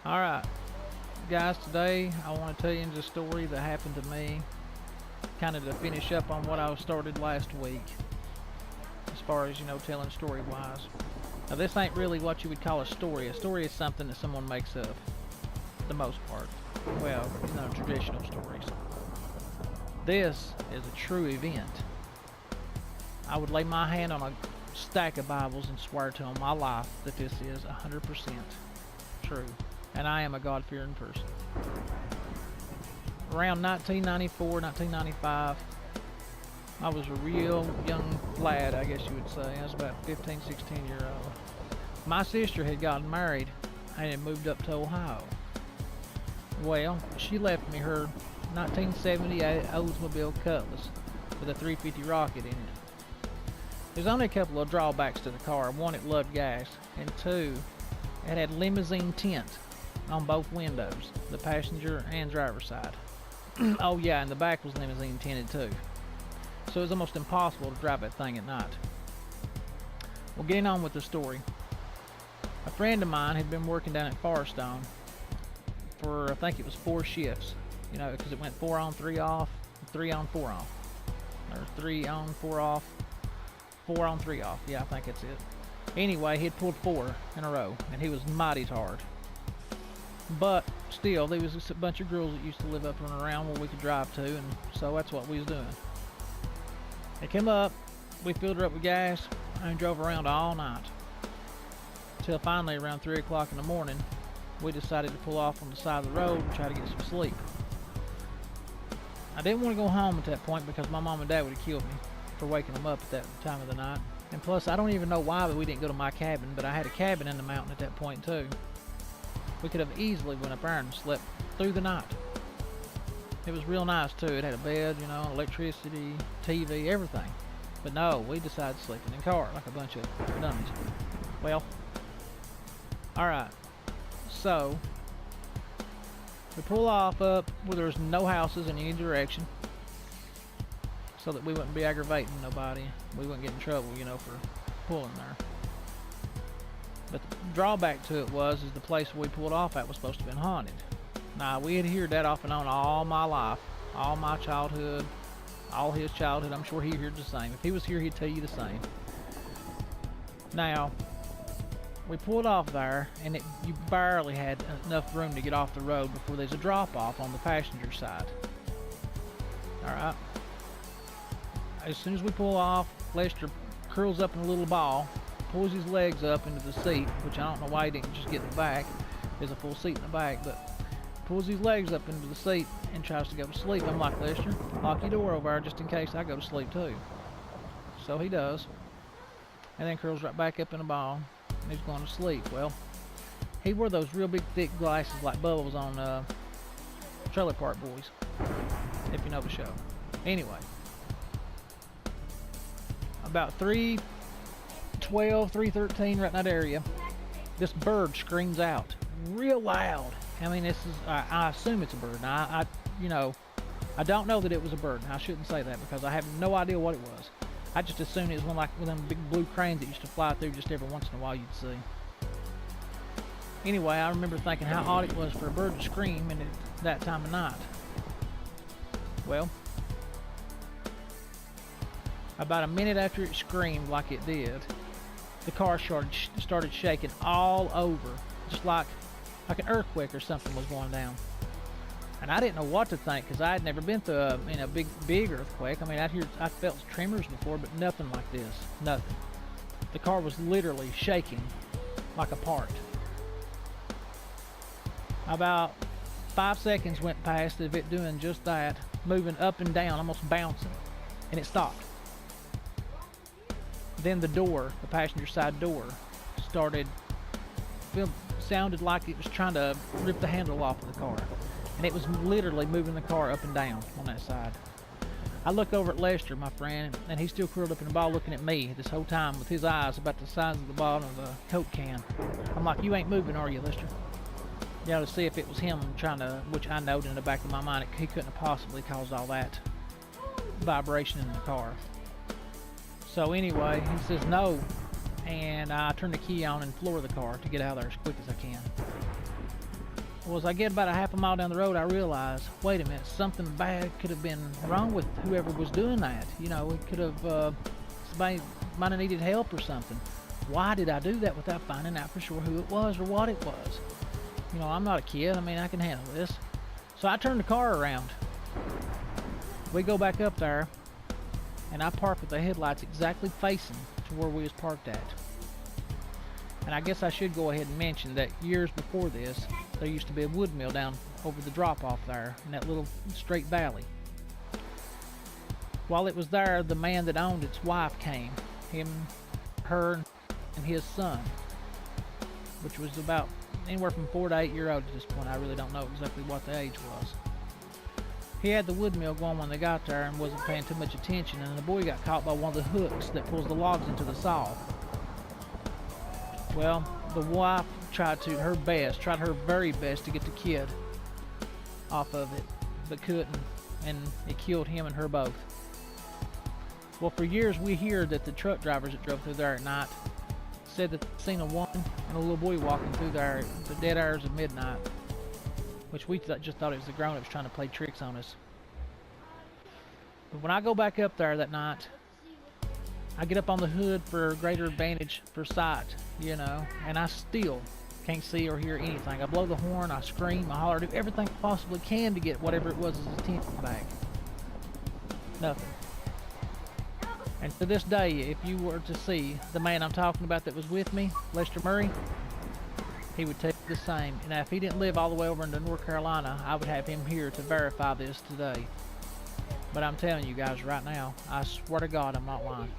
Alright, guys, today I want to tell you the story that happened to me, kind of to finish up on what I started last week, as far as, telling story-wise. Now, this ain't really what you would call a story. A story is something that someone makes up, for the most part. Well, traditional stories. This is a true event. I would lay my hand on a stack of Bibles and swear to on my life that this is 100% true. And I am a God-fearing person. Around 1994, 1995, I was a real young lad, I guess you would say. I was about 15, 16 years old. My sister had gotten married and had moved up to Ohio. Well, she left me her 1978 Oldsmobile Cutlass with a 350 rocket in it. There's only a couple of drawbacks to the car. One, it loved gas, and two, it had limousine tint on both windows, the passenger and driver side. Oh yeah, and the back was limousine tinted too. So it was almost impossible to drive that thing at night. Well, getting on with the story. A friend of mine had been working down at Firestone for, I think it was 4 shifts, because it went 4 on, 3 off, 3 on, 4 off. Or 3 on, 4 off, 4 on, 3 off. Yeah, I think that's it. Anyway, he had pulled 4 in a row, and he was mighty tired. But still, there was a bunch of girls that used to live up and around where we could drive to, and so that's what we was doing. They came up, we filled her up with gas, and drove around all night. Till finally, around 3 o'clock in the morning, we decided to pull off on the side of the road and try to get some sleep. I didn't want to go home at that point because my mom and dad would have killed me for waking them up at that time of the night. And plus, I don't even know why we didn't go to my cabin, but I had a cabin in the mountain at that point too. We could have easily went up there and slept through the night. It was real nice too. It had a bed, electricity, TV, everything. But no, we decided to sleep in the car like a bunch of dummies. Well, alright. So, we pull off up where there's no houses in any direction, so that we wouldn't be aggravating nobody. We wouldn't get in trouble, for pulling there. But the drawback to it is the place we pulled off at was supposed to have been haunted. Now, we had heard that off and on all my life, all my childhood, all his childhood. I'm sure he heard the same. If he was here, he'd tell you the same. Now, we pulled off there, and you barely had enough room to get off the road before there's a drop-off on the passenger side. Alright. As soon as we pull off, Lester curls up in a little ball, pulls his legs up into the seat, which I don't know why he didn't just get in the back. There's a full seat in the back, but pulls his legs up into the seat and tries to go to sleep. I'm like, Lester, lock your door over there just in case I go to sleep too. So he does, and then curls right back up in a ball, and he's going to sleep. Well, he wore those real big thick glasses like Bubbles on Trailer Park Boys, if you know the show. Anyway, about 3:12, 3:13, right in that area, this bird screams out real loud. I mean, this is, I assume it's a bird. Now, I don't know that it was a bird. Now, I shouldn't say that because I have no idea what it was. I just assumed it was one of them big blue cranes that used to fly through just every once in a while you'd see. Anyway, I remember thinking how odd it was for a bird to scream at that time of night. Well, about a minute after it screamed like it did, the car started shaking all over, just like an earthquake or something was going down. And I didn't know what to think because I had never been through a big earthquake. I mean, I felt tremors before, but nothing like this. Nothing. The car was literally shaking like a part. About 5 seconds went past of it doing just that, moving up and down, almost bouncing, and it stopped. Then the door, the passenger side door, sounded like it was trying to rip the handle off of the car. And it was literally moving the car up and down on that side. I look over at Lester, my friend, and he's still curled up in the ball looking at me this whole time with his eyes about the size of the bottom of a Coke can. I'm like, you ain't moving, are you, Lester? To see if it was him trying to, which I know in the back of my mind, he couldn't have possibly caused all that vibration in the car. So anyway, he says no, and I turn the key on and floor the car to get out of there as quick as I can. Well, as I get about a half a mile down the road, I realize, wait a minute, something bad could have been wrong with whoever was doing that. You know, it could have, somebody might have needed help or something. Why did I do that without finding out for sure who it was or what it was? You know, I'm not a kid. I mean, I can handle this. So I turn the car around. We go back up there, and I park with the headlights exactly facing to where we was parked at. And I guess I should go ahead and mention that years before this, there used to be a wood mill down over the drop-off there in that little straight valley. While it was there, the man that owned its wife came. Him, her, and his son, which was about anywhere from 4 to 8 years old at this point. I really don't know exactly what the age was. He had the wood mill going when they got there and wasn't paying too much attention, and the boy got caught by one of the hooks that pulls the logs into the saw. Well, the wife tried her very best to get the kid off of it, but couldn't, and it killed him and her both. Well, for years we hear that the truck drivers that drove through there at night said that they'd seen a woman and a little boy walking through there at the dead hours of midnight, which we just thought it was the grown-ups trying to play tricks on us. But when I go back up there that night, I get up on the hood for greater advantage for sight, you know, and I still can't see or hear anything. I blow the horn, I scream, I holler, do everything I possibly can to get whatever it was as attention back. Nothing. And to this day, if you were to see the man I'm talking about that was with me, Lester Murray, he would tell you the same. And if he didn't live all the way over into North Carolina, I would have him here to verify this today. But I'm telling you guys right now, I swear to God, I'm not lying.